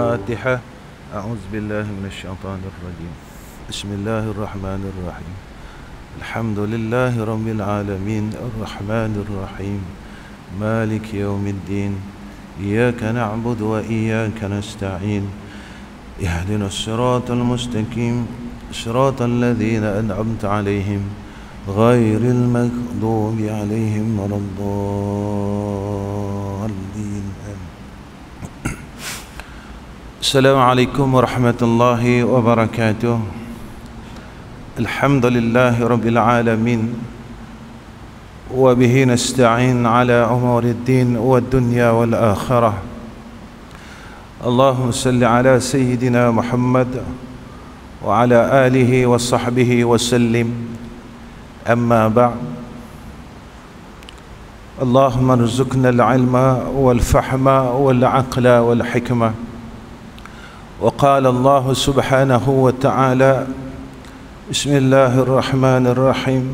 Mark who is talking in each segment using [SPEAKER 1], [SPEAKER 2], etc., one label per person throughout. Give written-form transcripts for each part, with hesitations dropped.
[SPEAKER 1] الفاتحة. أعوذ بالله من الشيطان الرجيم. بسم الله الرحمن الرحيم. الحمد لله رب العالمين الرحمن الرحيم مالك يوم الدين إياك نعبد وإياك نستعين اهدنا الصراط المستقيم صراط الذين أنعمت عليهم غير المغضوب عليهم ولا الضالين. السلام عليكم ورحمة الله وبركاته. الحمد لله رب العالمين وبه نستعين على أمور الدين والدنيا والآخرة. اللهم صل على سيدنا محمد وعلى آله وصحبه وسلم. أما بعد، اللهم ارزقنا العلم والفهم والعقل والحكمة. وقال الله سبحانه وتعالى: بسم الله الرحمن الرحيم.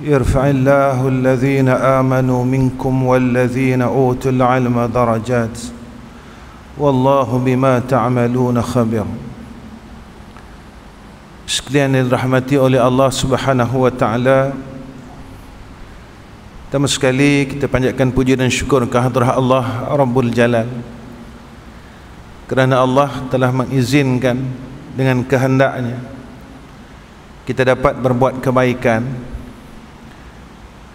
[SPEAKER 1] يرفع الله الذين آمنوا منكم والذين أوتوا العلم درجات والله بما تعملون خبير. Sekalian yang dirahmati oleh Allah Subhanahu wa taala, pertama sekali kita panjatkan puji dan syukur kehadirat Allah Rabbul Jalal, kerana Allah telah mengizinkan dengan kehendaknya kita dapat berbuat kebaikan,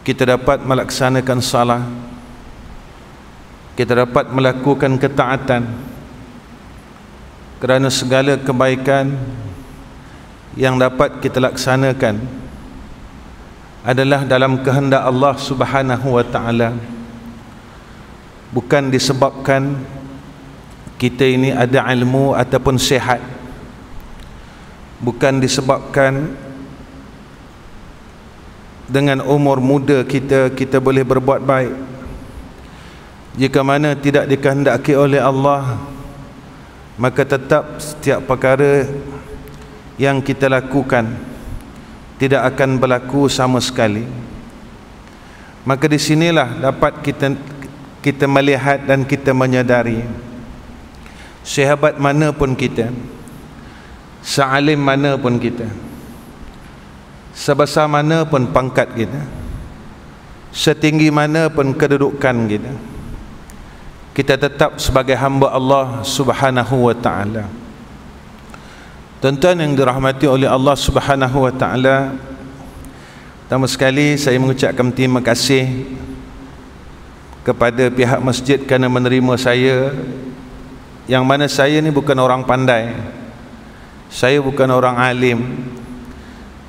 [SPEAKER 1] kita dapat melaksanakan salat, kita dapat melakukan ketaatan, kerana segala kebaikan yang dapat kita laksanakan adalah dalam kehendak Allah Subhanahu wa taala, bukan disebabkan kita ini ada ilmu ataupun sihat, bukan disebabkan dengan umur muda kita boleh berbuat baik. Jika mana tidak dikehendaki oleh Allah, maka tetap setiap perkara yang kita lakukan tidak akan berlaku sama sekali. Maka di sinilah dapat kita melihat dan kita menyadari, sehebat mana pun kita, sealim mana pun kita, sebesar mana pun pangkat kita, setinggi mana pun kedudukan kita, kita tetap sebagai hamba Allah Subhanahu wa ta'ala. Tuan-tuan yang dirahmati oleh Allah Subhanahu wa ta'ala, pertama sekali saya mengucapkan terima kasih kepada pihak masjid kerana menerima saya, yang mana saya ni bukan orang pandai, saya bukan orang alim.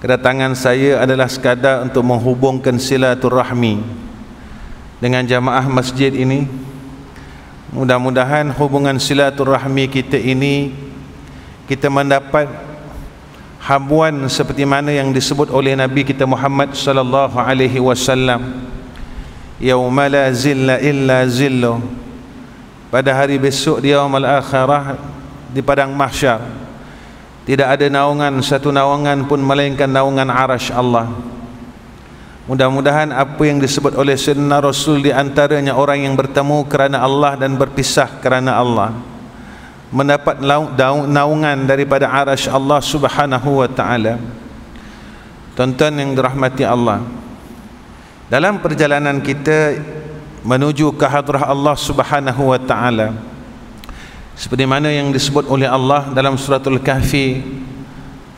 [SPEAKER 1] Kedatangan saya adalah sekadar untuk menghubungkan silaturahmi dengan jamaah masjid ini. Mudah-mudahan hubungan silaturahmi kita ini kita mendapat habuan seperti mana yang disebut oleh Nabi kita Muhammad sallallahu alaihi wasallam, yauma la zilla illa zillu, pada hari besok di yaumul akhirah, di padang mahsyar, tidak ada naungan, satu naungan pun melainkan naungan arasy Allah. Mudah-mudahan apa yang disebut oleh Sayyidina Rasul, di antaranya orang yang bertemu kerana Allah dan berpisah kerana Allah, mendapat naungan daripada arasy Allah Subhanahu wa ta'ala. Tuan-tuan yang dirahmati Allah, dalam perjalanan kita menuju ke hadrah Allah Subhanahu wa ta'ala, seperti mana yang disebut oleh Allah dalam suratul Kahfi,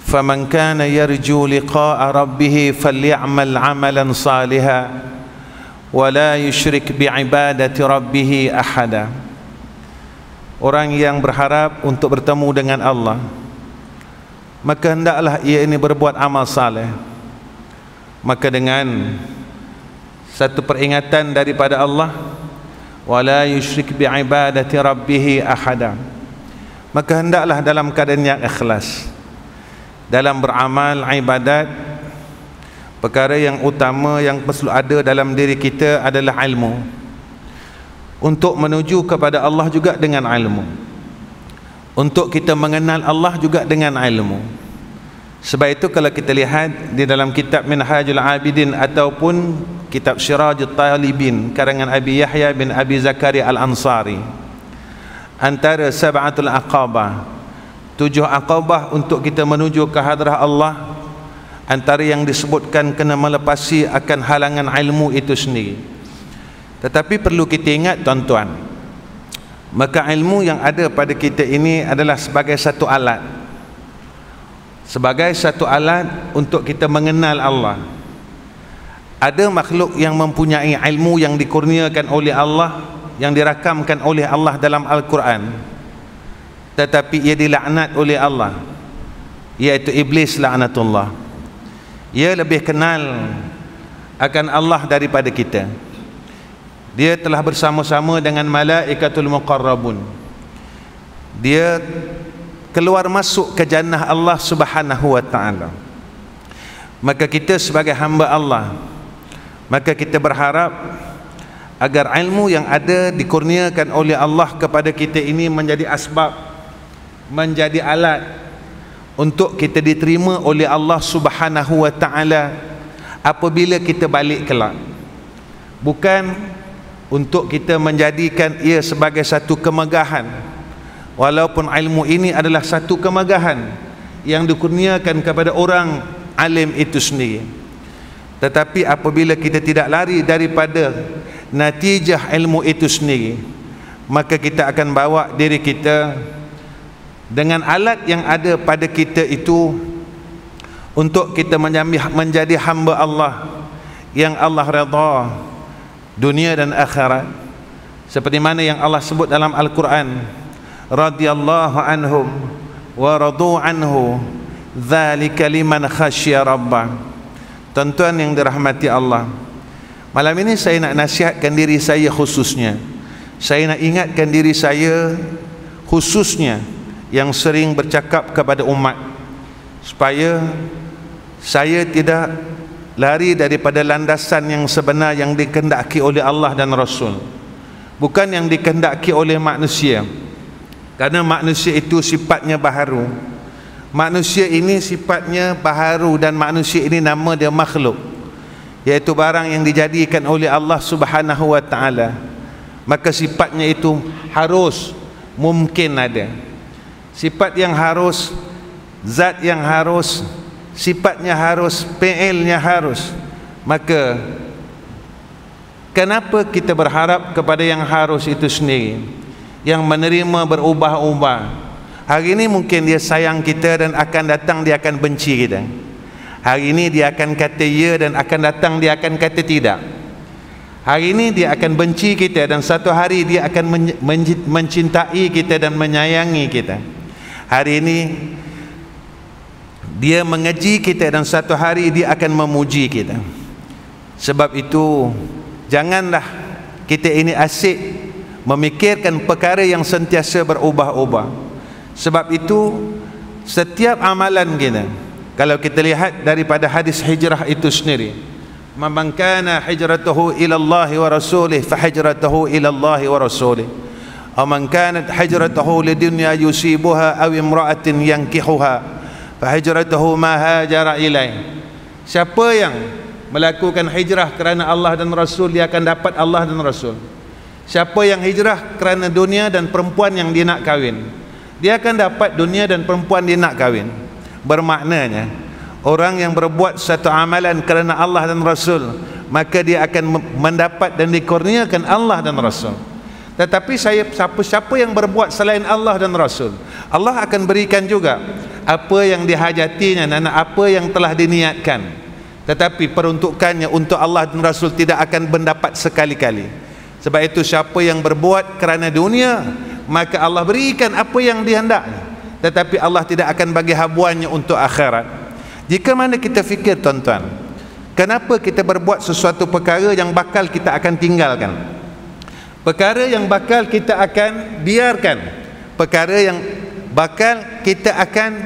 [SPEAKER 1] faman kana yarju liqa'a rabbih falyamal 'amalan salihan wa la yusyrik bi'ibadati rabbih ahada. Orang yang berharap untuk bertemu dengan Allah, maka hendaklah ia ini berbuat amal saleh. Maka dengan satu peringatan daripada Allah, wala yusyrik bi'ibadati rabbih ahada, maka hendaklah dalam keadaan yang ikhlas dalam beramal ibadat. Perkara yang utama yang perlu ada dalam diri kita adalah ilmu. Untuk menuju kepada Allah juga dengan ilmu, untuk kita mengenal Allah juga dengan ilmu. Sebab itu kalau kita lihat di dalam kitab Minhajul Abidin ataupun kitab Sirajut Talibin karangan Abi Yahya bin Abi Zakaria Al-Ansari, antara sab'atul aqabah, 7 aqabah untuk kita menuju ke hadrah Allah, antara yang disebutkan kena melepasi akan halangan ilmu itu sendiri. Tetapi perlu kita ingat tuan-tuan, maka ilmu yang ada pada kita ini adalah sebagai satu alat, sebagai satu alat untuk kita mengenal Allah. Ada makhluk yang mempunyai ilmu yang dikurniakan oleh Allah, yang dirakamkan oleh Allah dalam Al-Quran, tetapi ia dilaknat oleh Allah, iaitu iblis laknatullah. Ia lebih kenal akan Allah daripada kita. Dia telah bersama-sama dengan malaikatul muqarrabun. Dia keluar masuk ke jannah Allah Subhanahu wa ta'ala. Maka kita sebagai hamba Allah, maka kita berharap agar ilmu yang ada dikurniakan oleh Allah kepada kita ini menjadi asbab, menjadi alat untuk kita diterima oleh Allah Subhanahu wa ta'ala apabila kita balik kelak. Bukan untuk kita menjadikan ia sebagai satu kemegahan, walaupun ilmu ini adalah satu kemegahan yang dikurniakan kepada orang alim itu sendiri. Tetapi apabila kita tidak lari daripada natijah ilmu itu sendiri, maka kita akan bawa diri kita dengan alat yang ada pada kita itu untuk kita menjadi hamba Allah yang Allah redha dunia dan akhirat, seperti mana yang Allah sebut dalam Al-Quran, radhiyallahu anhum wa radu anhu dzalika liman khasyya rabbah. Tuan-tuan yang dirahmati Allah, malam ini saya nak nasihatkan diri saya khususnya. Saya nak ingatkan diri saya khususnya yang sering bercakap kepada umat, supaya saya tidak lari daripada landasan yang sebenar yang dikehendaki oleh Allah dan Rasul, bukan yang dikehendaki oleh manusia. Karena manusia itu sifatnya baharu. Manusia ini sifatnya baharu, dan manusia ini nama dia makhluk, iaitu barang yang dijadikan oleh Allah Subhanahu wa ta'ala. Maka sifatnya itu harus mungkin ada, sifat yang harus, zat yang harus, sifatnya harus, fi'ilnya harus. Maka kenapa kita berharap kepada yang harus itu sendiri, yang menerima berubah-ubah? Hari ini mungkin dia sayang kita, dan akan datang dia akan benci kita. Hari ini dia akan kata ya, dan akan datang dia akan kata tidak. Hari ini dia akan benci kita, dan satu hari dia akan mencintai kita dan menyayangi kita. Hari ini dia mengeji kita, dan satu hari dia akan memuji kita. Sebab itu janganlah kita ini asyik memikirkan perkara yang sentiasa berubah-ubah. Sebab itu setiap amalan kita, kalau kita lihat daripada hadis hijrah itu sendiri, man kana hijratuhu ila Allah wa rasulih fa hijratuhu ila Allah wa rasulih, aw man kanat hijratuhu lidunya yusibuha aw imra'atin yankihuha fa hijratuhu ma hajara ilaih. Siapa yang melakukan hijrah kerana Allah dan Rasul, dia akan dapat Allah dan Rasul. Siapa yang hijrah kerana dunia dan perempuan yang dia nak kahwin, dia akan dapat dunia dan perempuan dia nak kahwin. Bermaknanya orang yang berbuat satu amalan kerana Allah dan Rasul, maka dia akan mendapat dan dikurniakan Allah dan Rasul. Tetapi siapa yang berbuat selain Allah dan Rasul, Allah akan berikan juga apa yang dihajatinya dan apa yang telah diniatkan, tetapi peruntukannya untuk Allah dan Rasul tidak akan mendapat sekali-kali. Sebab itu siapa yang berbuat kerana dunia, maka Allah berikan apa yang dihendaknya, tetapi Allah tidak akan bagi habuannya untuk akhirat. Jika mana kita fikir tuan-tuan, kenapa kita berbuat sesuatu perkara yang bakal kita akan tinggalkan, perkara yang bakal kita akan biarkan, perkara yang bakal kita akan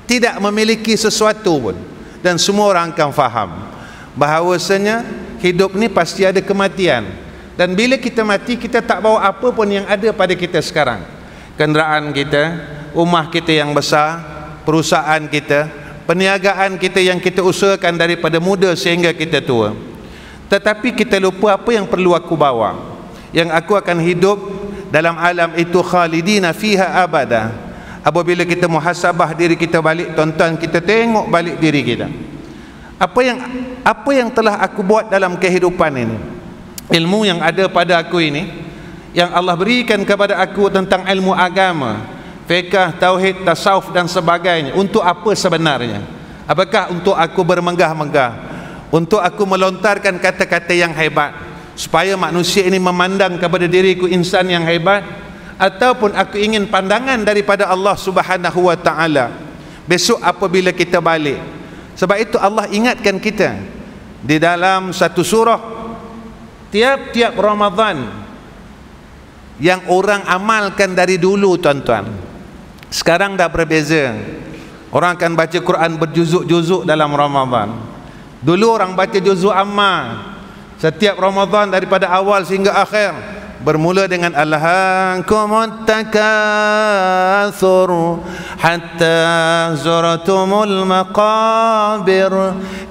[SPEAKER 1] tidak memiliki sesuatu pun, dan semua orang akan faham bahawasanya hidup ni pasti ada kematian. Dan bila kita mati, kita tak bawa apa pun yang ada pada kita sekarang. Kenderaan kita, rumah kita yang besar, perusahaan kita, perniagaan kita yang kita usahakan daripada muda sehingga kita tua. Tetapi kita lupa apa yang perlu aku bawa. Yang aku akan hidup dalam alam itu khalidina fiha abada. Apabila kita muhasabah diri kita balik, tuan-tuan, kita tengok balik diri kita, apa yang telah aku buat dalam kehidupan ini. Ilmu yang ada pada aku ini, yang Allah berikan kepada aku tentang ilmu agama, fiqh, tauhid, tasawuf dan sebagainya, untuk apa sebenarnya? Apakah untuk aku bermegah-megah, untuk aku melontarkan kata-kata yang hebat supaya manusia ini memandang kepada diriku insan yang hebat, ataupun aku ingin pandangan daripada Allah Subhanahu wa taala besok apabila kita balik? Sebab itu Allah ingatkan kita di dalam satu surah, tiap-tiap Ramadan yang orang amalkan dari dulu, tuan-tuan, sekarang dah berbeza. Orang akan baca Quran berjuzuk-juzuk dalam Ramadan. Dulu orang baca juzuk amma setiap Ramadan daripada awal sehingga akhir, bermula dengan alhaakumut takatsur hatta zuratumul maqabir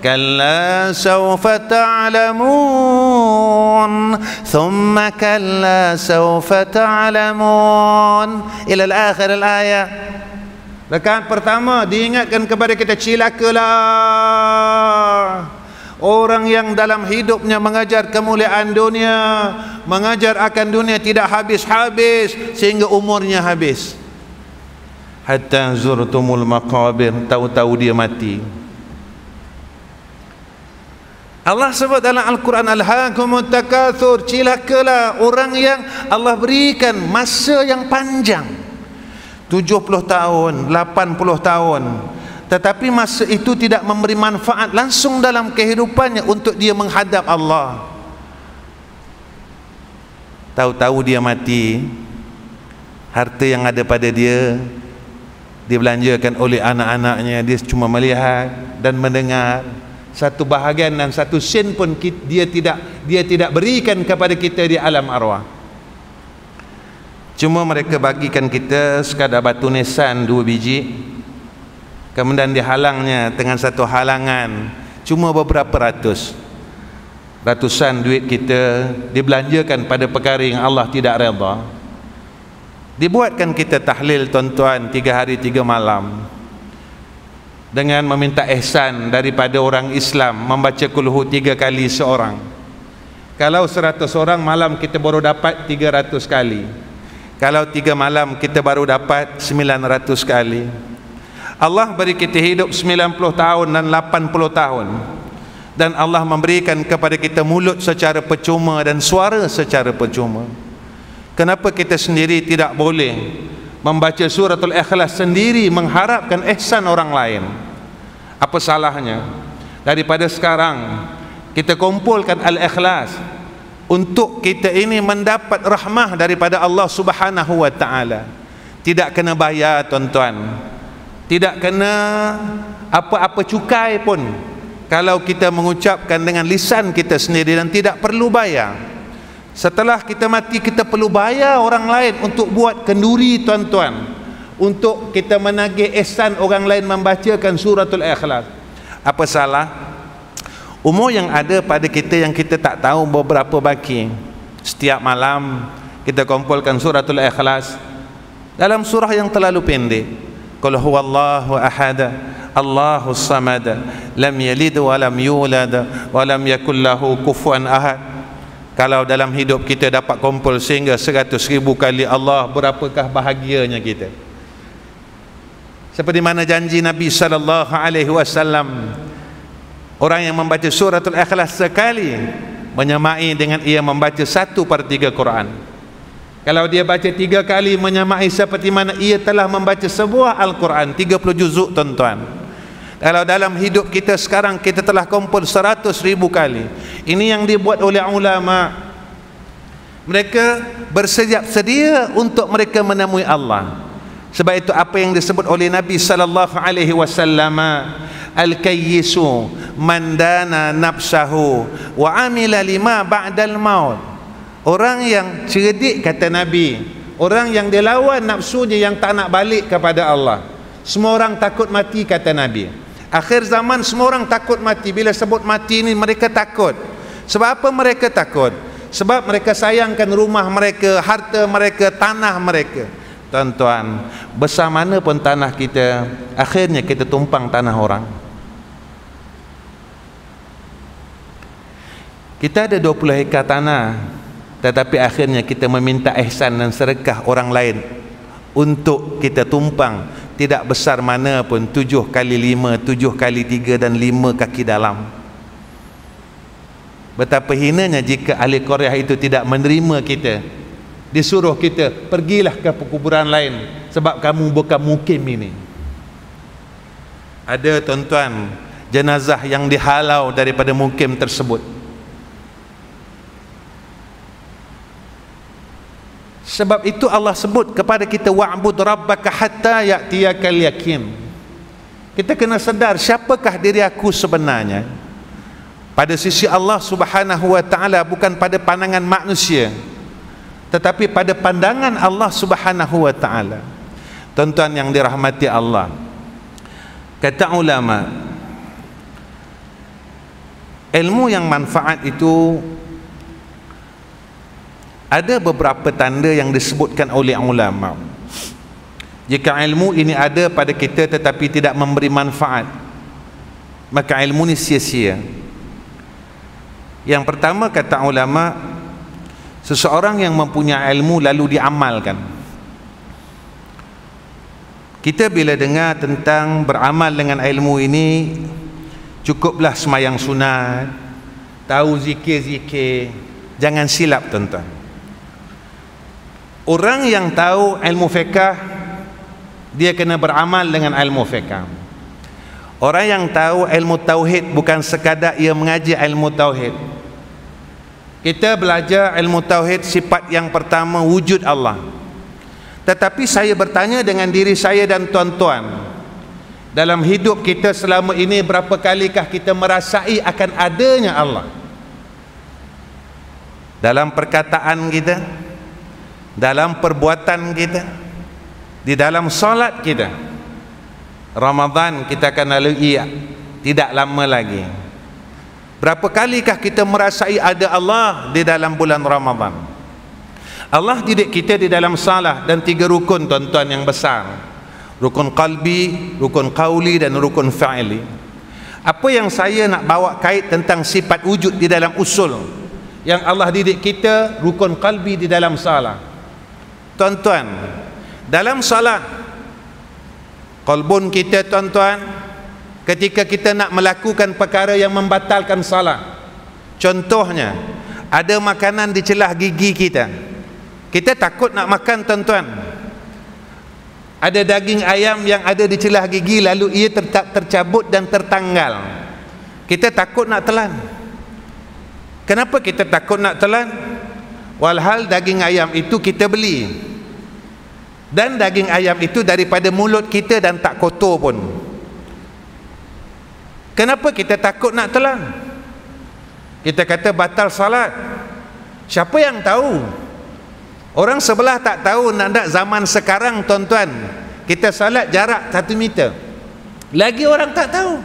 [SPEAKER 1] kalla sawfa ta'lamun thumma kalla sawfa ta'lamun ila al-akhir al-ayah. Rakaat pertama diingatkan kepada kita, cilakalah orang yang dalam hidupnya mengajar kemuliaan dunia, mengajar akan dunia tidak habis-habis sehingga umurnya habis. Hatta zurtumul maqabir, tahu-tahu dia mati. Allah sebut dalam Al-Quran, alhaakumut takatsur, cilakalah orang yang Allah berikan masa yang panjang, 70 tahun, 80 tahun, tetapi masa itu tidak memberi manfaat langsung dalam kehidupannya untuk dia menghadap Allah. Tahu-tahu dia mati, harta yang ada pada dia dibelanjakan oleh anak-anaknya, dia cuma melihat dan mendengar. Satu bahagian dan satu sen pun dia tidak berikan kepada kita di alam arwah. Cuma mereka bagikan kita sekadar batu nisan 2 biji, kemudian dihalangnya dengan satu halangan cuma beberapa ratusan duit kita dibelanjakan pada perkara yang Allah tidak redha. Dibuatkan kita tahlil, tuan-tuan, 3 hari 3 malam dengan meminta ihsan daripada orang Islam, membaca kulhu 3 kali seorang. Kalau 100 orang, malam kita baru dapat 300 kali. Kalau 3 malam kita baru dapat 900 kali. Allah beri kita hidup 90 tahun dan 80 tahun, dan Allah memberikan kepada kita mulut secara percuma dan suara secara percuma. Kenapa kita sendiri tidak boleh membaca suratul Ikhlas sendiri mengharapkan ihsan orang lain? Apa salahnya daripada sekarang kita kumpulkan Al-Ikhlas untuk kita ini mendapat rahmah daripada Allah Subhanahu wa taala. Tidak kena bayar, tuan-tuan, tidak kena apa-apa cukai pun kalau kita mengucapkan dengan lisan kita sendiri, dan tidak perlu bayar. Setelah kita mati, kita perlu bayar orang lain untuk buat kenduri, tuan-tuan, untuk kita menagih ihsan orang lain membacakan suratul Ikhlas. Apa salah? Umur yang ada pada kita yang kita tak tahu beberapa baki, setiap malam kita kumpulkan suratul Ikhlas dalam surah yang terlalu pendek. Qul huwallahu ahad, Allahus samad, lam yalid wa lam yulad wa lam yakul lahu kufuwan ahad. Kalau dalam hidup kita dapat kumpul sehingga 100,000 kali Allah, berapakah bahagianya kita? Seperti mana janji Nabi sallallahu alaihi wasallam, orang yang membaca suratul Ikhlas sekali menyamai dengan ia membaca 1/3 Quran. Kalau dia baca 3 kali, menyamai seperti mana ia telah membaca sebuah Al-Quran 30 juzuk, tuan-tuan. Kalau dalam hidup kita sekarang kita telah kumpul 100,000 kali, ini yang dibuat oleh ulama. Mereka bersiap sedia untuk mereka menemui Allah. Sebab itu apa yang disebut oleh Nabi sallallahu alaihi wasallam, al-kayyisu man dana nafsahu wa amila lima ba'dal maut. Orang yang cerdik, kata Nabi, orang yang dia lawan nafsunya yang tak nak balik kepada Allah. Semua orang takut mati, kata Nabi. Akhir zaman semua orang takut mati. Bila sebut mati ni mereka takut. Sebab apa mereka takut? sebab mereka sayangkan rumah mereka, harta mereka, tanah mereka. Tuan-tuan, besar mana pun tanah kita, akhirnya kita tumpang tanah orang. Kita ada 20 hektar tanah, tetapi akhirnya kita meminta ihsan dan sedekah orang lain untuk kita tumpang tidak besar mana pun, 7 kali 5, 7 kali 3 dan 5 kaki dalam. Betapa hinanya jika ahli Korea itu tidak menerima kita, disuruh kita pergilah ke kuburan lain sebab kamu bukan mukim ini. Ada tuan-tuan jenazah yang dihalau daripada mukim tersebut. Sebab itu Allah sebut kepada kita, wa'bud rabbaka hatta ya'tiyakal yakin. Kita kena sedar siapakah diri aku sebenarnya pada sisi Allah Subhanahu wa taala, bukan pada pandangan manusia, tetapi pada pandangan Allah Subhanahu wa taala. Tuan-tuan yang dirahmati Allah, kata ulama, ilmu yang manfaat itu ada beberapa tanda yang disebutkan oleh ulama. Jika ilmu ini ada pada kita tetapi tidak memberi manfaat, maka ilmu ini sia-sia. Yang pertama, kata ulama, seseorang yang mempunyai ilmu lalu diamalkan. Kita bila dengar tentang beramal dengan ilmu ini, cukuplah semayang sunat, tahu zikir-zikir. Jangan silap tuan-tuan. Orang yang tahu ilmu fiqh, dia kena beramal dengan ilmu fiqh. Orang yang tahu ilmu tauhid bukan sekadar ia mengaji ilmu tauhid. Kita belajar ilmu tauhid, sifat yang pertama wujud Allah. Tetapi saya bertanya dengan diri saya dan tuan-tuan, dalam hidup kita selama ini berapa kalikah kita merasai akan adanya Allah? Dalam perkataan kita, dalam perbuatan kita, di dalam solat kita. Ramadan kita akan lalui tidak lama lagi. Berapa kalikah kita merasai ada Allah di dalam bulan Ramadan? Allah didik kita di dalam salah dan 3 rukun tuan-tuan yang besar. Rukun qalbi, rukun qauli dan rukun fa'ili. Apa yang saya nak bawa kait tentang sifat wujud di dalam usul yang Allah didik kita, rukun qalbi di dalam salah. Tuan-tuan, dalam salat, qalbun kita tuan-tuan, ketika kita nak melakukan perkara yang membatalkan salat, contohnya ada makanan di celah gigi kita, kita takut nak makan tuan-tuan. Ada daging ayam yang ada di celah gigi lalu ia tercabut dan tertanggal, kita takut nak telan. Kenapa kita takut nak telan? Walhal daging ayam itu kita beli, dan daging ayam itu daripada mulut kita dan tak kotor pun. Kenapa kita takut nak telan? Kita kata batal salat. Siapa yang tahu? Orang sebelah tak tahu. Nak zaman sekarang tuan-tuan, kita salat jarak 1 meter, lagi orang tak tahu.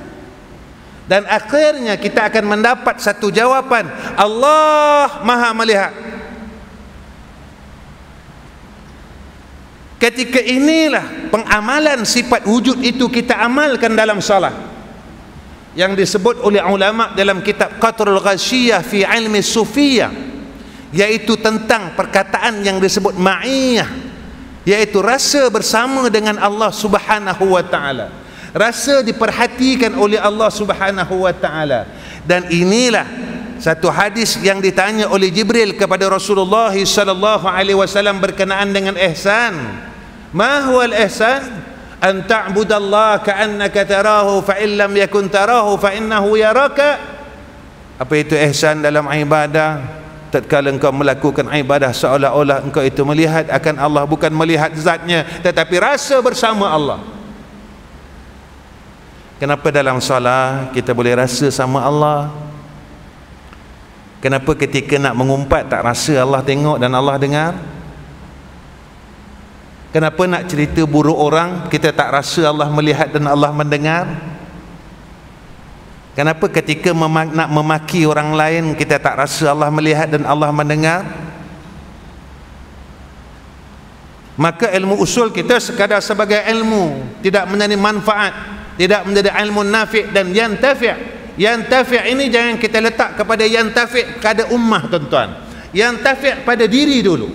[SPEAKER 1] Dan akhirnya kita akan mendapat satu jawapan, Allah Maha melihat. Ketika inilah pengamalan sifat wujud itu kita amalkan dalam salat, yang disebut oleh ulama dalam kitab Qatrul Ghashiyah fi ilmi Sufiyah, yaitu tentang perkataan yang disebut ma'iyah, yaitu rasa bersama dengan Allah Subhanahu wa taala, rasa diperhatikan oleh Allah Subhanahu wa taala. Dan inilah satu hadis yang ditanya oleh Jibril kepada Rasulullah sallallahu alaihi wasallam berkenaan dengan ihsan. Ma huwal ihsan? An ta'budallaha ka'annaka tarahu fa in lam yakun tarahu fa innahu yaraka. Apa itu ihsan dalam ibadah? Tatkala engkau melakukan ibadah seolah-olah engkau itu melihat akan Allah, bukan melihat zatnya tetapi rasa bersama Allah. Kenapa dalam solat kita boleh rasa sama Allah? Kenapa ketika nak mengumpat tak rasa Allah tengok dan Allah dengar? Kenapa nak cerita buruk orang kita tak rasa Allah melihat dan Allah mendengar? Kenapa ketika nak memaki orang lain kita tak rasa Allah melihat dan Allah mendengar? Maka ilmu usul kita sekadar sebagai ilmu, tidak menjadi manfaat, tidak menjadi ilmu nafi' dan yantafi'. Yantafi' ini jangan kita letak kepada yantafi' kepada ummah, tuan-tuan. Yantafi' pada diri dulu,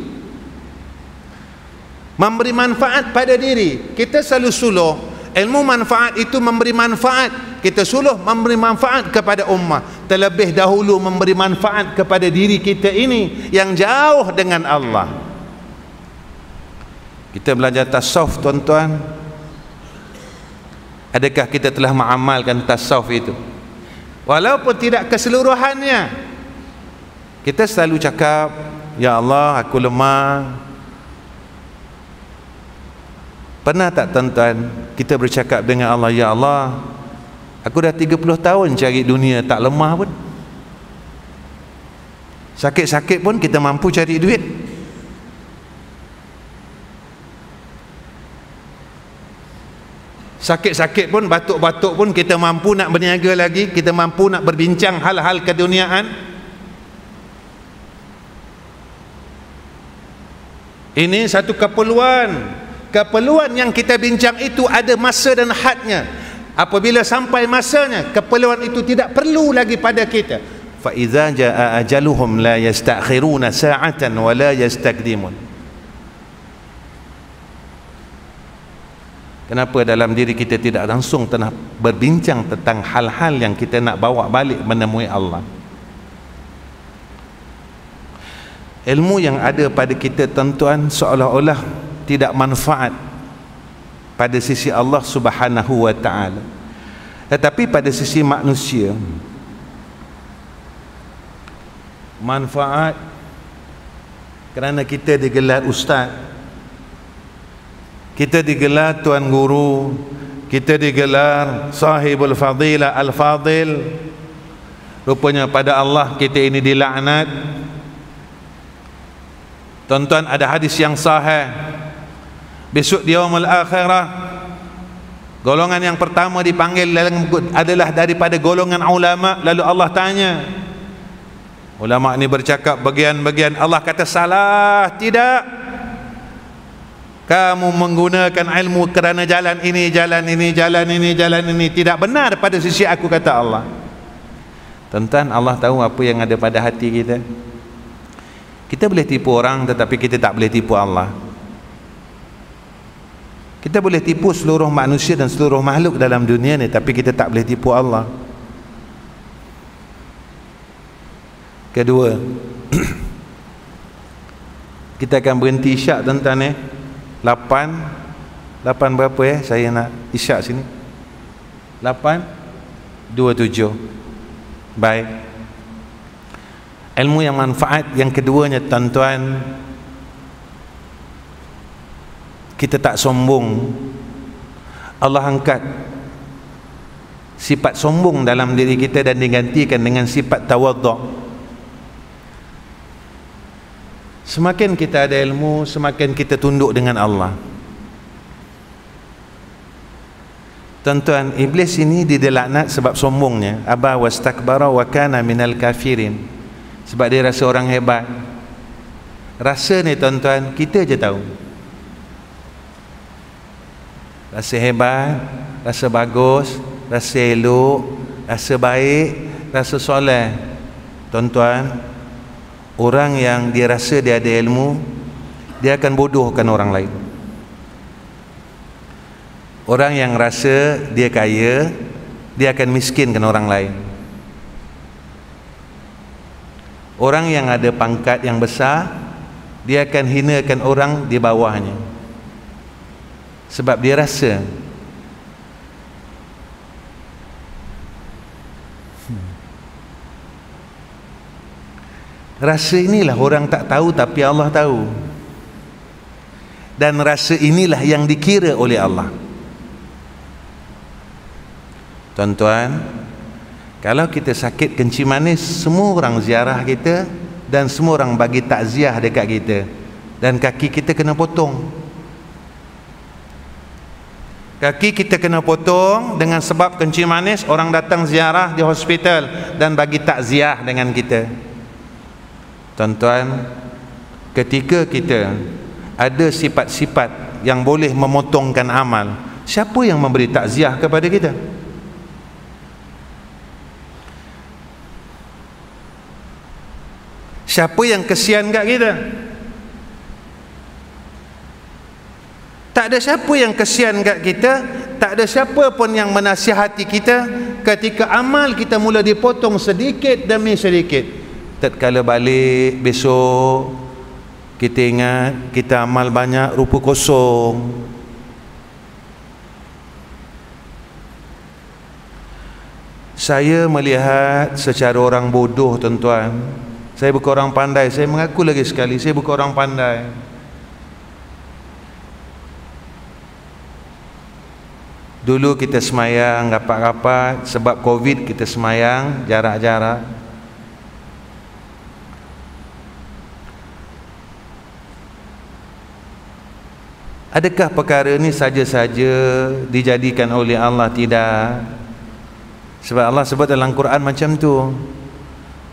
[SPEAKER 1] memberi manfaat pada diri. Kita selalu suluh ilmu manfaat itu memberi manfaat, kita suluh memberi manfaat kepada ummah, terlebih dahulu memberi manfaat kepada diri kita ini yang jauh dengan Allah. Kita belajar tasawuf, tuan-tuan, adakah kita telah mengamalkan tasawuf itu? Walaupun tidak keseluruhannya. Kita selalu cakap, ya Allah, aku lemah. Pernah tak, tuan-tuan, kita bercakap dengan Allah, ya Allah, aku dah 30 tahun cari dunia, tak lemah pun. Sakit-sakit pun kita mampu cari duit. Sakit-sakit pun, batuk-batuk pun kita mampu nak berniaga lagi, kita mampu nak berbincang hal-hal keduniaan. Ini satu keperluan. Keperluan yang kita bincang itu ada masa dan hadnya. Apabila sampai masanya, keperluan itu tidak perlu lagi pada kita. Fa idza jaa ajaluhum la yastakhiruna sa'atan wa la yastakdimun. Kenapa dalam diri kita tidak langsung tengah berbincang tentang hal-hal yang kita nak bawa balik menemui Allah? Ilmu yang ada pada kita, tuan-tuan, seolah-olah tidak manfaat pada sisi Allah Subhanahu wa ta'ala, tetapi pada sisi manusia manfaat, kerana kita digelar ustaz, kita digelar tuan guru, kita digelar sahibul fadilah al-fadil. Rupanya pada Allah kita ini dilaknat. Tuan-tuan, ada hadis yang sahih, besok di yaumul akhirah, golongan yang pertama dipanggil adalah daripada golongan ulama. Lalu Allah tanya, ulama ini bercakap bagian-bagian, Allah kata salah, tidak, kamu menggunakan ilmu kerana jalan ini, jalan ini, jalan ini, jalan ini tidak benar pada sisi aku, kata Allah. Tuan-tuan, Allah tahu apa yang ada pada hati kita. Kita boleh tipu orang, tetapi kita tak boleh tipu Allah. Kita boleh tipu seluruh manusia dan seluruh makhluk dalam dunia ni, tapi kita tak boleh tipu Allah. Kedua, kita akan berhenti isyak, tuan-tuan. 8 berapa saya nak isyak sini? 8:27. Baik. Ilmu yang manfaat yang keduanya, tuan-tuan, kita tak sombong. Allah angkat sifat sombong dalam diri kita dan digantikan dengan sifat tawadhu'. Semakin kita ada ilmu, semakin kita tunduk dengan Allah. Tuan-tuan, iblis ini dilaknat sebab sombongnya. Aba wastakbara wa kana minal kafirin. Sebab dia rasa orang hebat. Rasa ni, tuan-tuan, kita je tahu. Rasa hebat, rasa bagus, rasa elok, rasa baik, rasa soleh. Tuan-tuan, orang yang dia rasa dia ada ilmu, dia akan bodohkan orang lain. Orang yang rasa dia kaya, dia akan miskinkan orang lain. Orang yang ada pangkat yang besar, dia akan hinakan orang di bawahnya. Sebab dia rasa rasa inilah orang tak tahu tapi Allah tahu. Dan rasa inilah yang dikira oleh Allah. Tuan-tuan, kalau kita sakit kencing manis, semua orang ziarah kita dan semua orang bagi takziah dekat kita, dan kaki kita kena potong. Kaki kita kena potong dengan sebab kencing manis, orang datang ziarah di hospital dan bagi takziah dengan kita. Tuan-tuan, ketika kita ada sifat-sifat yang boleh memotongkan amal, siapa yang memberi takziah kepada kita? Siapa yang kesian kat kita? Tak ada siapa yang kesian kat kita, tak ada siapa pun yang menasihati kita ketika amal kita mula dipotong sedikit demi sedikit. Tatkala balik besok, kita ingat kita amal banyak, rupa kosong. Saya melihat secara orang bodoh, tuan-tuan. Saya bukan orang pandai, saya mengaku lagi sekali, saya bukan orang pandai. Dulu kita semayang rapat-rapat, sebab Covid kita semayang jarak-jarak. Adakah perkara ini saja-saja dijadikan oleh Allah? Tidak. Sebab Allah sebut dalam Quran macam tu,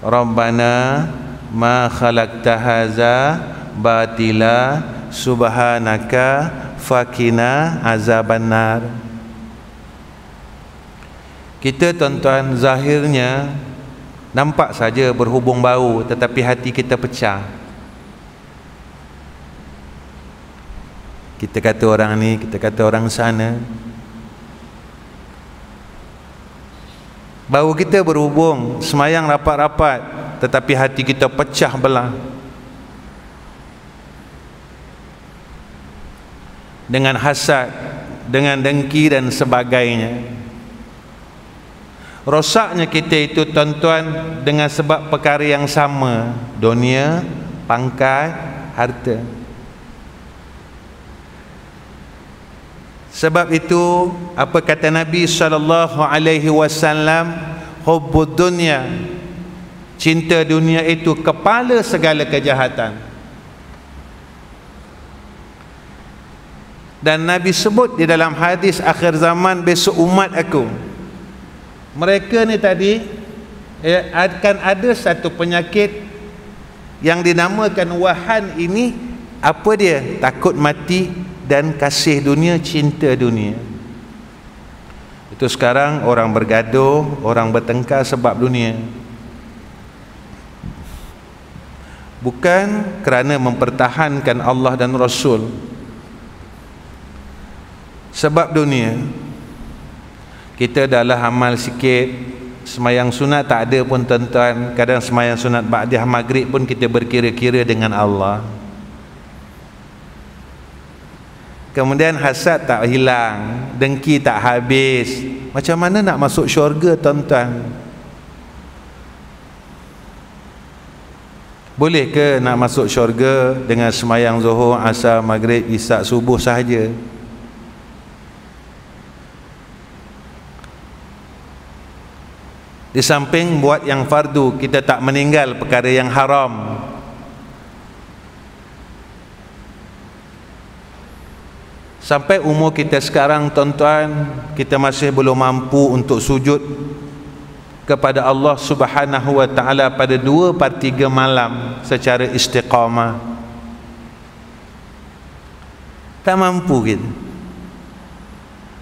[SPEAKER 1] Rabbana ma khalaqta haza batila subhanaka fakina azabannar. Kita, tuan-tuan, zahirnya nampak saja berhubung bau, tetapi hati kita pecah. Kita kata orang ni, kita kata orang sana. Bau kita berhubung, semayang rapat-rapat, tetapi hati kita pecah belah. Dengan hasad, dengan dengki dan sebagainya. Rosaknya kita itu, tuan-tuan, dengan sebab perkara yang sama, dunia, pangkat, harta. Sebab itu, apa kata Nabi SAW, hubbud dunya, cinta dunia itu kepala segala kejahatan. Dan Nabi sebut di dalam hadis, akhir zaman besok umat aku, mereka ni tadi akan ada satu penyakit yang dinamakan wahan ini. Apa dia? Takut mati dan kasih dunia, cinta dunia. Itu sekarang orang bergaduh, orang bertengkar sebab dunia. Bukan kerana mempertahankan Allah dan Rasul, sebab dunia. Kita adalah amal sikit, semayang sunat tak ada pun, tuan-tuan. Kadang semayang sunat ba'diyah maghrib pun kita berkira-kira dengan Allah. Kemudian hasad tak hilang, dengki tak habis. Macam mana nak masuk syurga, tuan-tuan? Boleh ke nak masuk syurga dengan semayang zuhur, asar, maghrib, isyak, subuh sahaja? Di samping buat yang fardu, kita tak meninggal perkara yang haram. Sampai umur kita sekarang, tuan-tuan, kita masih belum mampu untuk sujud kepada Allah Subhanahu wa ta'ala pada 2/3 malam secara istiqamah. Tak mampu kita.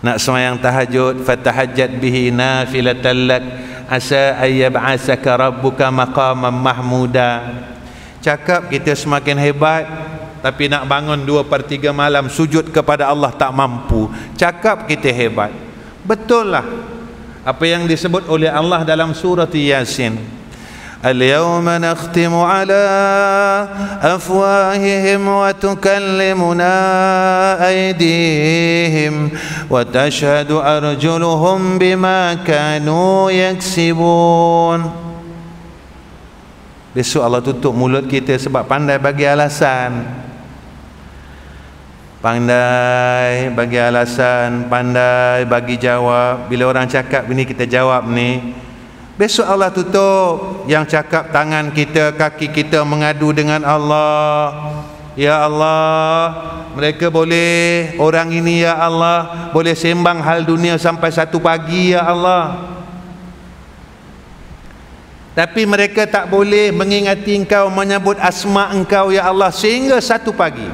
[SPEAKER 1] Nak semayang tahajud, fatahajjat bihi nafilatan lak asa ayyab'asaka rabbuka maqaman mahmuda. Cakap kita semakin hebat, tapi nak bangun 2/3 malam sujud kepada Allah tak mampu. Cakap kita hebat. Betul lah apa yang disebut oleh Allah dalam surah Yasin, al-yawma nakhtimu ala afwahihim wa tukallimuna aydihim wa tashhadu arjuluhum bima kanu yaksibun. Besok Allah tutup mulut kita sebab pandai bagi alasan. Pandai bagi alasan, pandai bagi jawab. Bila orang cakap ini kita jawab ni, besok Allah tutup. Yang cakap tangan kita, kaki kita mengadu dengan Allah, Ya Allah, mereka boleh, orang ini ya Allah boleh sembang hal dunia sampai 1 pagi ya Allah, tapi mereka tak boleh mengingati Engkau, menyebut asma Engkau ya Allah sehingga 1 pagi.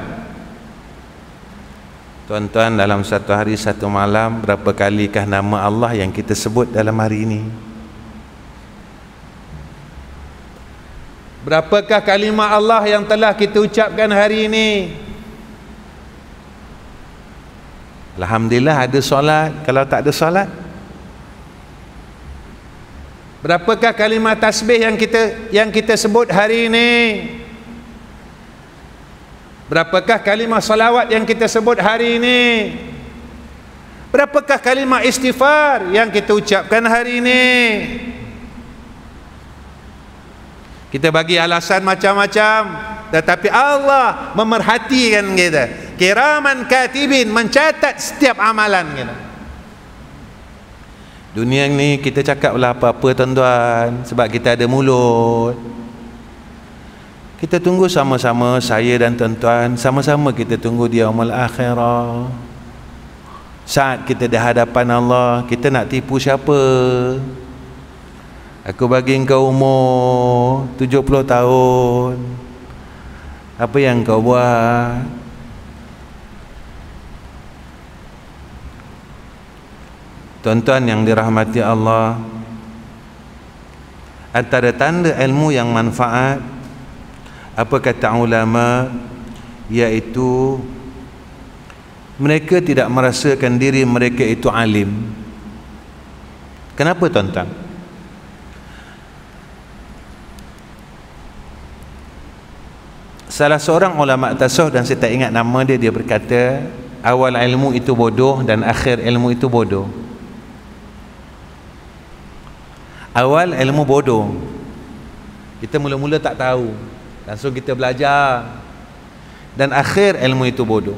[SPEAKER 1] Tuan-tuan, dalam 1 hari 1 malam berapa kalikah nama Allah yang kita sebut dalam hari ini? Berapakah kalimah Allah yang telah kita ucapkan hari ini? Alhamdulillah ada solat. Kalau tak ada solat, berapakah kalimah tasbih yang kita sebut hari ini? Berapakah kalimah salawat yang kita sebut hari ini? Berapakah kalimah istighfar yang kita ucapkan hari ini? Kita bagi alasan macam-macam, tetapi Allah memerhatikan kita. Kiraman katibin, mencatat setiap amalan kita. Dunia ni kita cakaplah apa-apa tuan-tuan, sebab kita ada mulut. Kita tunggu sama-sama, saya dan tuan-tuan, sama-sama kita tunggu di yaumul akhirah. Saat kita di hadapan Allah, kita nak tipu siapa? Aku bagi engkau umur 70 tahun. Apa yang kau buat? Tuan-tuan yang dirahmati Allah, antara tanda ilmu yang manfaat, apa kata ulama, iaitu mereka tidak merasakan diri mereka itu alim. Kenapa tuan-tuan? Salah seorang ulama tasawuf, dan saya tak ingat nama dia, dia berkata awal ilmu itu bodoh dan akhir ilmu itu bodoh. Awal ilmu bodoh, kita mula-mula tak tahu, langsung kita belajar, dan akhir ilmu itu bodoh.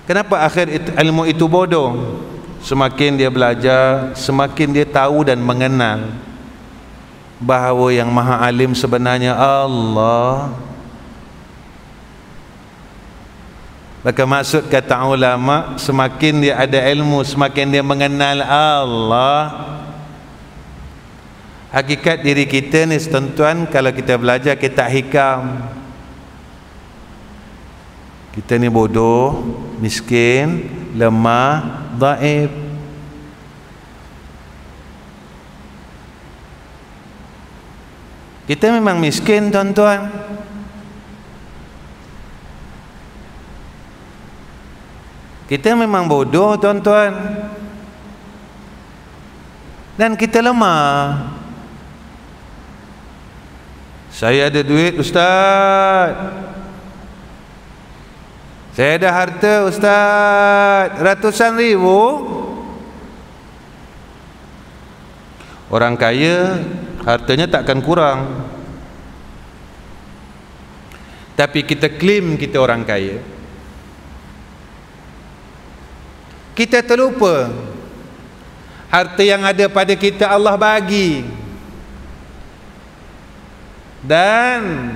[SPEAKER 1] Kenapa akhir ilmu itu bodoh? Semakin dia belajar, semakin dia tahu dan mengenal bahawa yang maha alim sebenarnya Allah. Maka maksud kata ulama, semakin dia ada ilmu, semakin dia mengenal Allah. Hakikat diri kita ni tuan-tuan, kalau kita belajar kita hikam, kita ni bodoh, miskin, lemah, dhaif. Kita memang miskin tuan-tuan. Kita memang bodoh tuan-tuan. Dan kita lemah. Saya ada duit Ustaz, saya ada harta Ustaz, ratusan ribu. Orang kaya hartanya takkan kurang, tapi kita klaim kita orang kaya. Kita terlupa harta yang ada pada kita Allah bagi, dan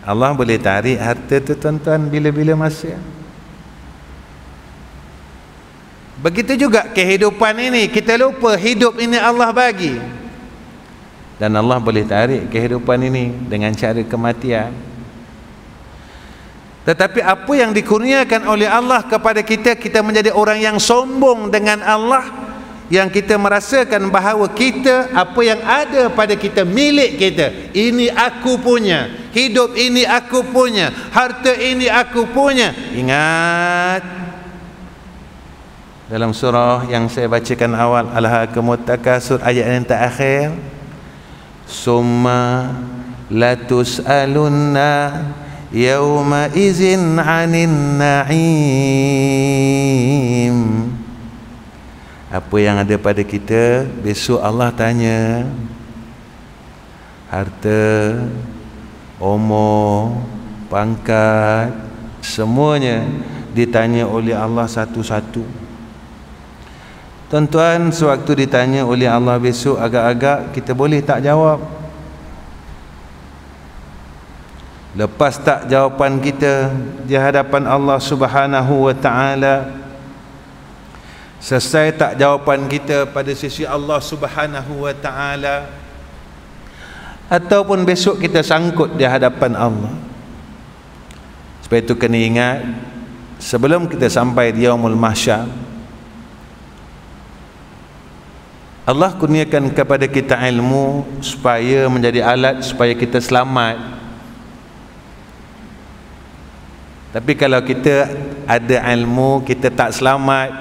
[SPEAKER 1] Allah boleh tarik harta tu tuan-tuan bila-bila masa. Begitu juga kehidupan ini, kita lupa hidup ini Allah bagi, dan Allah boleh tarik kehidupan ini dengan cara kematian. Tetapi apa yang dikurniakan oleh Allah kepada kita, kita menjadi orang yang sombong dengan Allah, yang kita merasakan bahawa kita, apa yang ada pada kita, milik kita. Ini aku punya, hidup ini aku punya, harta ini aku punya. Ingat dalam surah yang saya bacakan awal, Alhaakumut Takasur, ayat yang terakhir, summa latus'alunna yawma izin 'anin na'im. Apa yang ada pada kita, besok Allah tanya. Harta, umur, pangkat, semuanya ditanya oleh Allah satu-satu. Tuan-tuan, sewaktu ditanya oleh Allah besok, agak-agak kita boleh tak jawab. Lepas tak jawapan kita di hadapan Allah Subhanahu wa ta'ala, selesai tak jawapan kita pada sisi Allah Subhanahu wa ta'ala, ataupun besok kita sangkut di hadapan Allah. Sebab itu kena ingat, sebelum kita sampai di Yaumul Mahsyar, Allah kurniakan kepada kita ilmu supaya menjadi alat supaya kita selamat. Tapi kalau kita ada ilmu, kita tak selamat,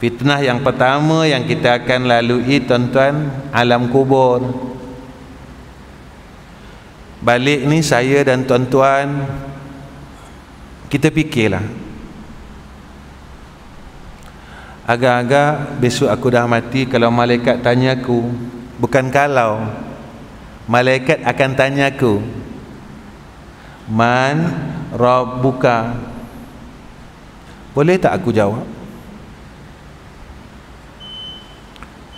[SPEAKER 1] fitnah yang pertama yang kita akan lalui, tuan-tuan, alam kubur. Balik ni saya dan tuan-tuan, kita fikirlah, agak-agak besok aku dah mati, kalau malaikat tanya aku, bukan kalau, malaikat akan tanya aku, man rabbuka, boleh tak aku jawab?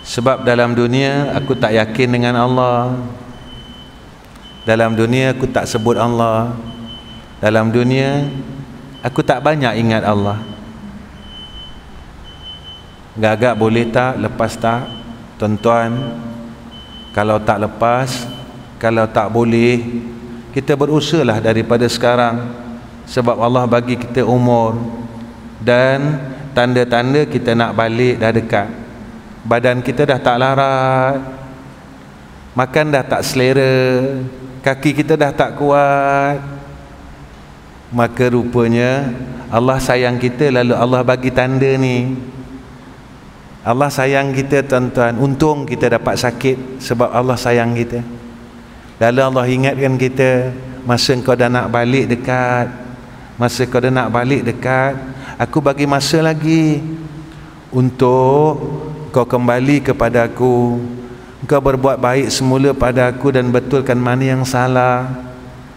[SPEAKER 1] Sebab dalam dunia aku tak yakin dengan Allah, dalam dunia aku tak sebut Allah, dalam dunia aku tak banyak ingat Allah. Agak-agak boleh tak, lepas tak, tuan-tuan? Kalau tak lepas, kalau tak boleh, kita berusahalah daripada sekarang, sebab Allah bagi kita umur dan tanda-tanda kita nak balik dah dekat. Badan kita dah tak larat, makan dah tak selera, kaki kita dah tak kuat, maka rupanya Allah sayang kita, lalu Allah bagi tanda ni. Allah sayang kita, tuan-tuan. Untung kita dapat sakit sebab Allah sayang kita. Lalu Allah ingatkan kita, masa kau dah nak balik dekat, masa kau dah nak balik dekat, aku bagi masa lagi untuk kau kembali kepada aku, kau berbuat baik semula pada aku dan betulkan mana yang salah,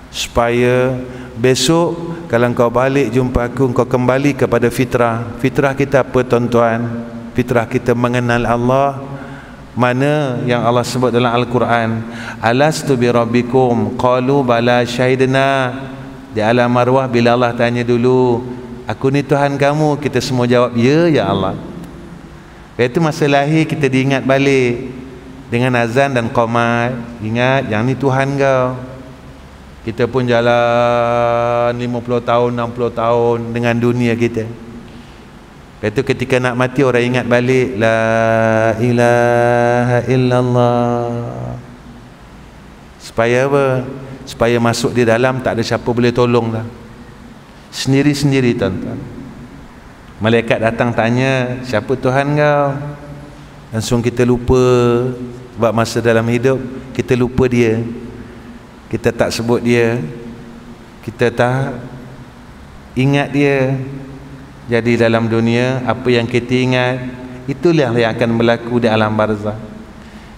[SPEAKER 1] supaya besok kalau kau balik jumpa aku, kau kembali kepada fitrah. Fitrah kita apa, tuan-tuan? Fitrah kita mengenal Allah. Mana yang Allah sebut dalam Al-Quran, alastu bi rabbikum qalu bala syahidna. Di alam arwah bila Allah tanya dulu, aku ni Tuhan kamu, kita semua jawab ya, ya Allah. Itu masa lahir kita diingat balik dengan azan dan qomat, ingat yang ni Tuhan kau. Kita pun jalan 50 tahun, 60 tahun dengan dunia kita. Lepas tu ketika nak mati, orang ingat balik, la ilaha illallah. Supaya apa? Supaya masuk di dalam tak ada siapa boleh tolong dah, sendiri-sendiri, tuan-tuan. Malaikat datang tanya, siapa Tuhan kau? Langsung kita lupa, sebab masa dalam hidup kita lupa dia, kita tak sebut dia, kita tak ingat dia. Jadi dalam dunia, apa yang kita ingat, itulah yang akan berlaku di alam barzah.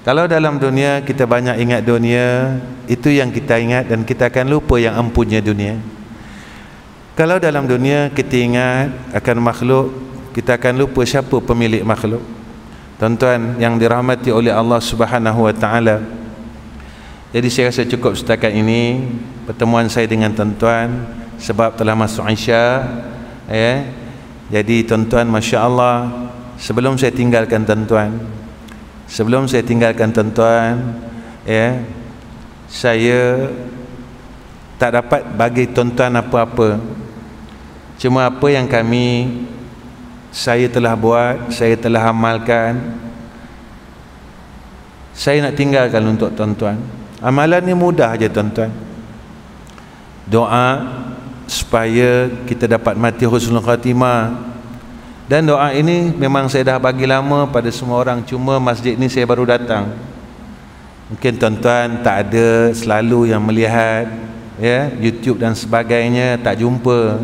[SPEAKER 1] Kalau dalam dunia kita banyak ingat dunia, itu yang kita ingat dan kita akan lupa yang empunya dunia. Kalau dalam dunia kita ingat akan makhluk, kita akan lupa siapa pemilik makhluk. Tuan-tuan yang dirahmati oleh Allah Subhanahu wa ta'ala, jadi saya rasa cukup setakat ini pertemuan saya dengan tuan-tuan, sebab telah masuk Isya, ya. Jadi tuan-tuan, Masya Allah, sebelum saya tinggalkan tuan-tuan, ya, saya tak dapat bagi tuan-tuan apa-apa. Cuma apa yang saya telah buat, saya telah amalkan, saya nak tinggalkan untuk tuan-tuan. Amalan ni mudah aja, tuan-tuan. Doa supaya kita dapat mati husnul khatimah. Dan doa ini memang saya dah bagi lama pada semua orang, cuma masjid ni saya baru datang. Mungkin tuan-tuan tak ada selalu yang melihat, ya, YouTube dan sebagainya, tak jumpa.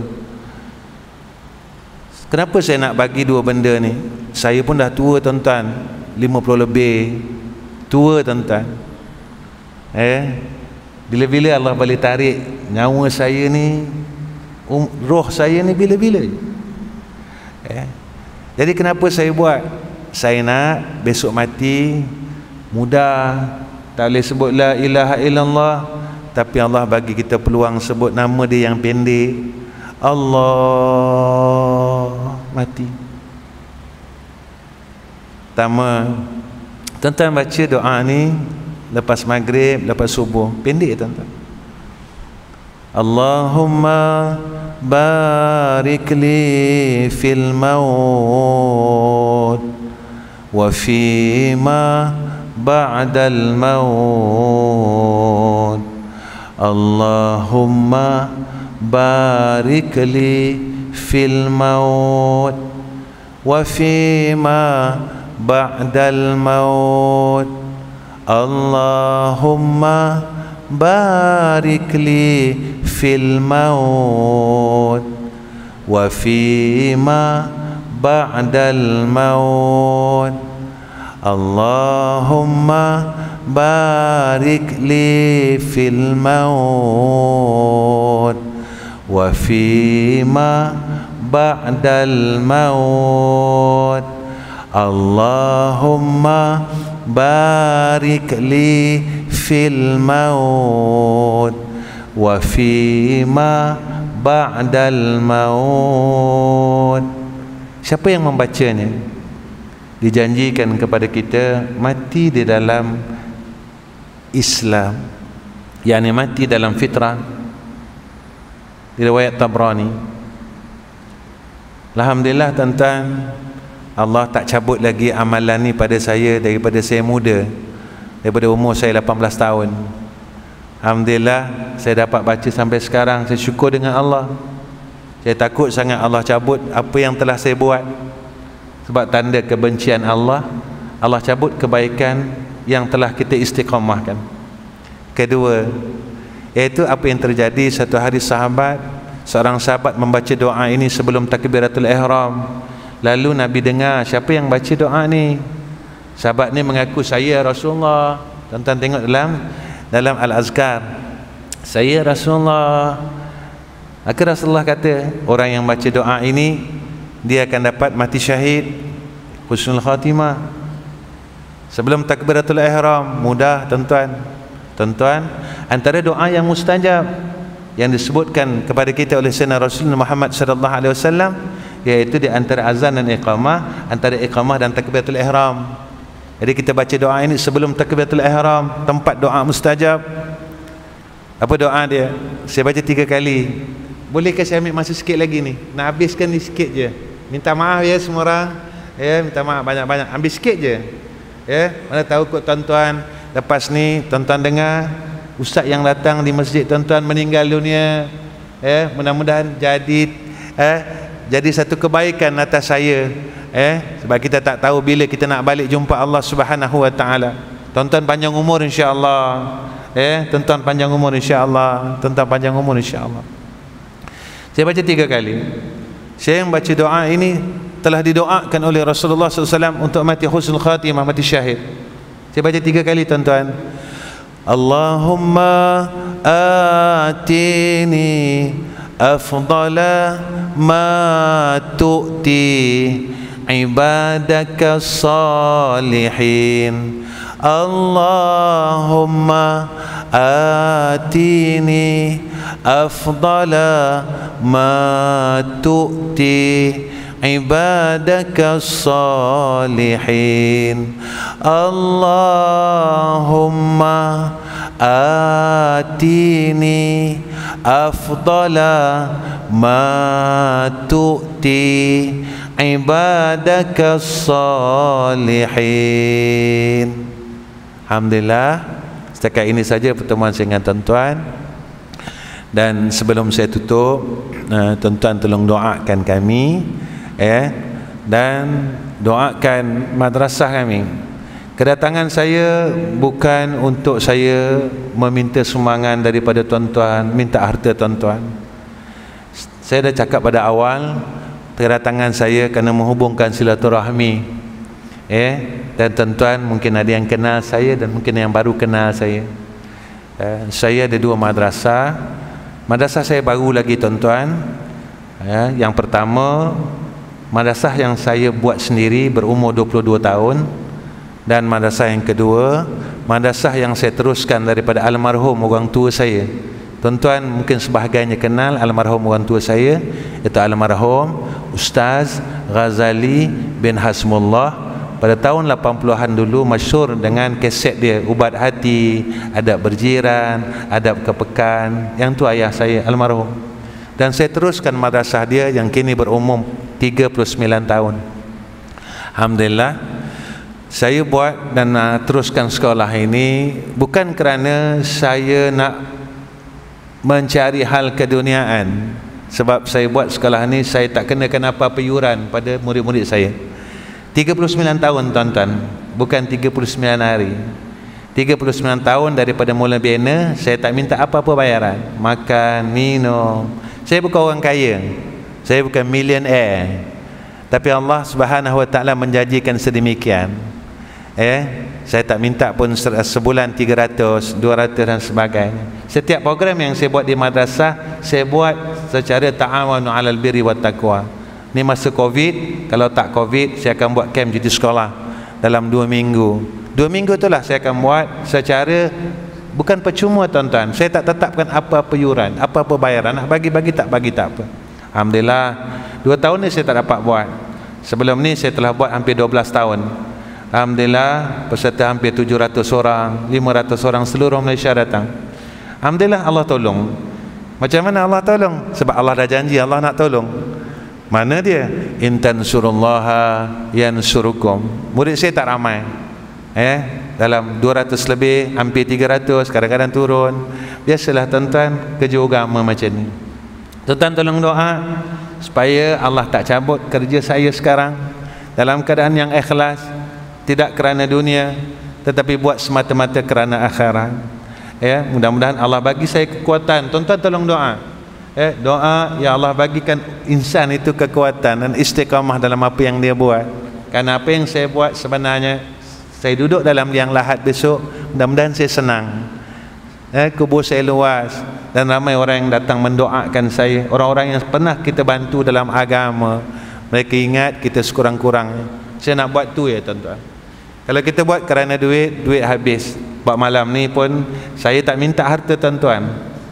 [SPEAKER 1] Kenapa saya nak bagi dua benda ni? Saya pun dah tua, tuan-tuan, 50 lebih, tua, tuan-tuan. Bila-bila Allah boleh tarik nyawa saya ni, roh saya ni bila-bila. Jadi kenapa saya buat? Saya nak besok mati mudah, tak boleh sebut la ilaha illallah, tapi Allah bagi kita peluang sebut nama dia yang pendek. Allah, mati. Pertama, tuan-tuan baca doa ni lepas maghrib, lepas subuh, pendek tuan-tuan. Allahumma barik li fil maut wa fima ba'dal maut. Allahumma barik li fil maut wa fima ba'dal maut. Allahumma barik li fil maut wa fima ba'dal maut. Allahumma barik li fil maut wa fima ba'dal maut. Allahumma barik li fil maut wa fima ba'dal maut. Siapa yang membacanya dijanjikan kepada kita mati di dalam Islam, yakni mati dalam fitrah. Di riwayat Tabrani. Alhamdulillah tuan-tuan, Allah tak cabut lagi amalan ni pada saya daripada saya muda, daripada umur saya 18 tahun. Alhamdulillah saya dapat baca sampai sekarang. Saya syukur dengan Allah. Saya takut sangat Allah cabut apa yang telah saya buat, sebab tanda kebencian Allah. Allah cabut kebaikan yang telah kita istiqamahkan. Kedua, iaitu apa yang terjadi satu hari seorang sahabat membaca doa ini sebelum takbiratul ihram. Lalu Nabi dengar siapa yang baca doa ni. Sahabat ni mengaku, saya Rasulullah. Tuan-tuan tengok dalam Al-Azkar, saya Rasulullah. Maka Rasulullah kata, orang yang baca doa ini dia akan dapat mati syahid, husnul khatimah. Sebelum takbiratul ihram, mudah tuan-tuan. Tuan-tuan, antara doa yang mustajab yang disebutkan kepada kita oleh Sayyidina Rasulullah Muhammad sallallahu alaihi wasallam, iaitu di antara azan dan iqamah, antara iqamah dan takbiratul ihram. Jadi kita baca doa ini sebelum takbiratul ihram, tempat doa mustajab. Apa doa dia? Saya baca 3 kali. Bolehkah saya ambil masa sikit lagi ni? Nak habiskan ni sikit je. Minta maaf ya semua orang. Ya, minta maaf banyak-banyak. Ambil sikit je. Ya, mana tahu kot tuan-tuan lepas ni tuan-tuan dengar ustaz yang datang di masjid tuan-tuan meninggal dunia. Ya, mudah-mudahan jadi satu kebaikan atas saya. Sebab kita tak tahu bila kita nak balik jumpa Allah Subhanahu wa taala. Tuan-tuan panjang umur insya-Allah. Tuan-tuan panjang umur insya-Allah. Tuan-tuan panjang umur insya-Allah. Saya baca 3 kali. Saya yang baca doa ini telah didoakan oleh Rasulullah SAW untuk mati husnul khatimah, mati syahid. Saya baca 3 kali tuan-tuan. Allahumma atini afdala ma tu'ti ibadaka salihin. Allahumma atini afdala ma tu'ti ibadaka salihin. Allahumma atini afdala ma tu'ti ibadaka salihin. Alhamdulillah, setakat ini saja pertemuan saya dengan tuan-tuan. Dan sebelum saya tutup, tuan-tuan tolong doakan kami, dan doakan madrasah kami. Kedatangan saya bukan untuk saya meminta sumbangan daripada tuan-tuan, minta harta tuan-tuan. Saya dah cakap pada awal, kedatangan saya kerana menghubungkan silaturahmi. Dan tuan-tuan mungkin ada yang kenal saya dan mungkin yang baru kenal saya. Saya ada 2 madrasah. Madrasah saya baru lagi tuan-tuan. Yang pertama, madrasah yang saya buat sendiri berumur 22 tahun. Dan madrasah yang kedua, madrasah yang saya teruskan daripada almarhum orang tua saya. Tuan-tuan mungkin sebahagiannya kenal almarhum orang tua saya, itu almarhum Ustaz Ghazali bin Hasmullah. Pada tahun 80-an dulu masyhur dengan kaset dia, Ubat Hati, Adab Berjiran, Adab Kepekan. Yang tu ayah saya almarhum. Dan saya teruskan madrasah dia yang kini berumur 39 tahun. Alhamdulillah, saya buat dan teruskan sekolah ini bukan kerana saya nak mencari hal keduniaan. Sebab saya buat sekolah ni, saya tak kenakan apa-apa yuran pada murid-murid saya. 39 tahun tuan-tuan, bukan 39 hari. 39 tahun daripada mula bina, saya tak minta apa-apa bayaran. Makan, minum. Saya bukan orang kaya, saya bukan millionaire, tapi Allah Subhanahu wa ta'ala menjanjikan sedemikian. Saya tak minta pun sebulan 300, 200 dan sebagainya. Setiap program yang saya buat di madrasah, saya buat secara ta'awanu 'alal birri wat taqwa. Ni masa Covid, kalau tak Covid saya akan buat camp jadi sekolah dalam 2 minggu. 2 minggu itulah saya akan buat secara bukan percuma tuan-tuan. Saya tak tetapkan apa-apa yuran, apa-apa bayaran. Nak bagi-bagi tak bagi tak apa. Alhamdulillah, 2 tahun ni saya tak dapat buat. Sebelum ni saya telah buat hampir 12 tahun. Alhamdulillah, peserta hampir 700 orang, 500 orang seluruh Malaysia datang. Alhamdulillah, Allah tolong. Macam mana Allah tolong? Sebab Allah dah janji Allah nak tolong. Mana dia? In tansurullaha yansurukum. Murid saya tak ramai, dalam 200 lebih, hampir 300, kadang-kadang turun. Biasalah tuan-tuan, kerja agama macam ni. Tuan-tuan tolong doa supaya Allah tak cabut kerja saya sekarang dalam keadaan yang ikhlas, tidak kerana dunia tetapi buat semata-mata kerana akhirat. Mudah-mudahan Allah bagi saya kekuatan. Tuan-tuan tolong doa. Doa, ya Allah bagikan insan itu kekuatan dan istiqamah dalam apa yang dia buat. Karena apa yang saya buat sebenarnya, saya duduk dalam liang lahat besok, mudah-mudahan saya senang. Kubur saya luas dan ramai orang yang datang mendoakan saya. Orang-orang yang pernah kita bantu dalam agama, mereka ingat kita sekurang-kurangnya. Saya nak buat tu ya tuan-tuan. Kalau kita buat kerana duit, duit habis. Buat malam ni pun saya tak minta harta tuan-tuan.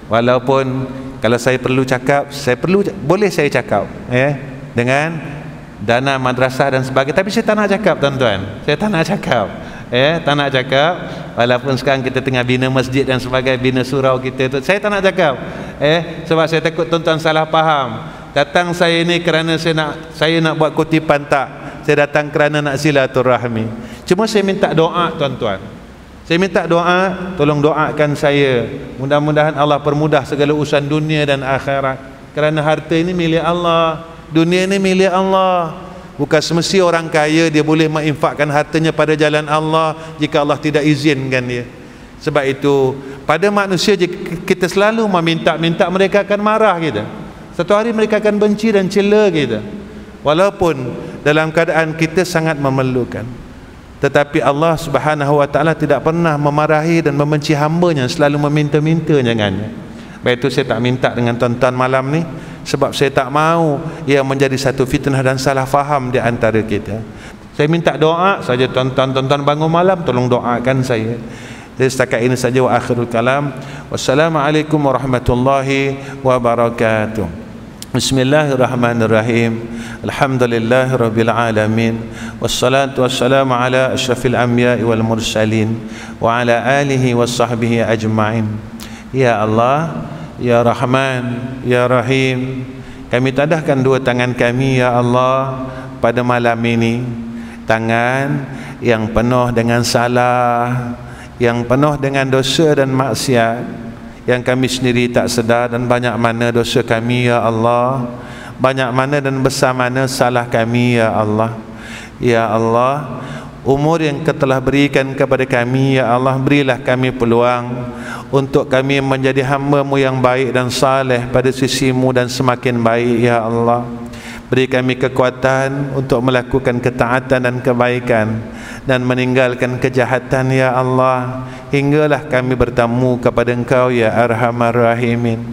[SPEAKER 1] Walaupun kalau saya perlu cakap, boleh saya cakap dengan dana madrasah dan sebagainya, tapi saya tak nak cakap tuan-tuan. Saya tak nak cakap. Tak nak cakap. Walaupun sekarang kita tengah bina masjid dan sebagainya, bina surau kita tu, saya tak nak cakap. Sebab saya takut tuan-tuan salah faham. Datang saya ni kerana saya nak buat kutipan, tak. Saya datang kerana nak silaturahmi. Cuma saya minta doa tuan-tuan. Saya minta doa, tolong doakan saya. Mudah-mudahan Allah permudah segala urusan dunia dan akhirat. Kerana harta ini milik Allah, dunia ini milik Allah. Bukan semesti orang kaya dia boleh menginfakkan hartanya pada jalan Allah jika Allah tidak izinkan dia. Sebab itu pada manusia jika kita selalu meminta-minta, mereka akan marah kita. Satu hari mereka akan benci dan cela kita. Walaupun dalam keadaan kita sangat memerlukan. Tetapi Allah Subhanahu wa ta'ala tidak pernah memarahi dan membenci hambanya, selalu meminta-minta jangannya. Baik itu saya tak minta dengan tuan-tuan malam ni, sebab saya tak mahu ia menjadi satu fitnah dan salah faham di antara kita. Saya minta doa saja tuan-tuan bangun malam, tolong doakan saya. Jadi setakat ini saja, wa akhirul kalam. Wassalamualaikum warahmatullahi wabarakatuh. Bismillahirrahmanirrahim. Alhamdulillahirabbil alamin. Wassalatu wassalamu ala asyrafil anbiya'i wal mursalin wa ala alihi washabbihi ajma'in. Ya Allah, ya Rahman, ya Rahim, kami tadahkan dua tangan kami ya Allah pada malam ini. Tangan yang penuh dengan salah, yang penuh dengan dosa dan maksiat, yang kami sendiri tak sedar, dan banyak mana dosa kami ya Allah, banyak mana dan besar mana salah kami ya Allah. Ya Allah, umur yang Kau telah berikan kepada kami ya Allah, berilah kami peluang untuk kami menjadi hamba-Mu yang baik dan saleh pada sisi-Mu dan semakin baik ya Allah. Beri kami kekuatan untuk melakukan ketaatan dan kebaikan dan meninggalkan kejahatan ya Allah, hinggalah kami bertemu kepada Engkau ya Arhamar Rahimin.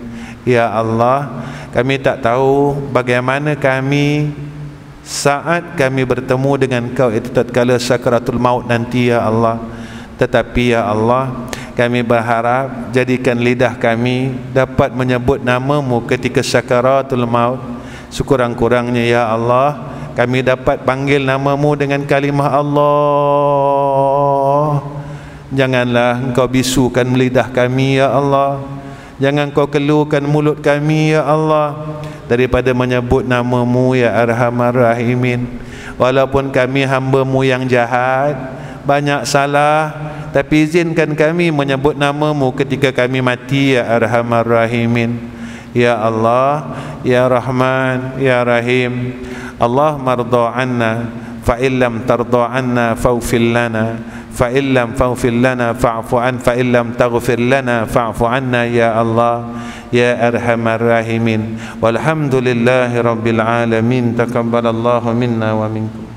[SPEAKER 1] Ya Allah, kami tak tahu bagaimana kami saat kami bertemu dengan Engkau itu tatkala sakaratul maut nanti ya Allah. Tetapi ya Allah, kami berharap jadikan lidah kami dapat menyebut nama-Mu ketika sakaratul maut. Sekurang-kurangnya ya Allah, kami dapat panggil nama-Mu dengan kalimah Allah. Janganlah Engkau bisukan lidah kami ya Allah, jangan Kau keluarkan mulut kami ya Allah daripada menyebut nama-Mu ya Arhamar Rahimin. Walaupun kami hamba-Mu yang jahat, banyak salah, tapi izinkan kami menyebut nama-Mu ketika kami mati ya Arhamar Rahimin. Ya Allah, ya Rahman, ya Rahim. Allah marda anna, fa illam tarda anna faghfir lana, fa illam faghfir lana fa'fu an, fa illam taghfir lana fa'fu anna ya Allah ya Arhamar Rahimin. Walhamdulillahi rabbil alamin. Taqabbalallahu minna wa minkum.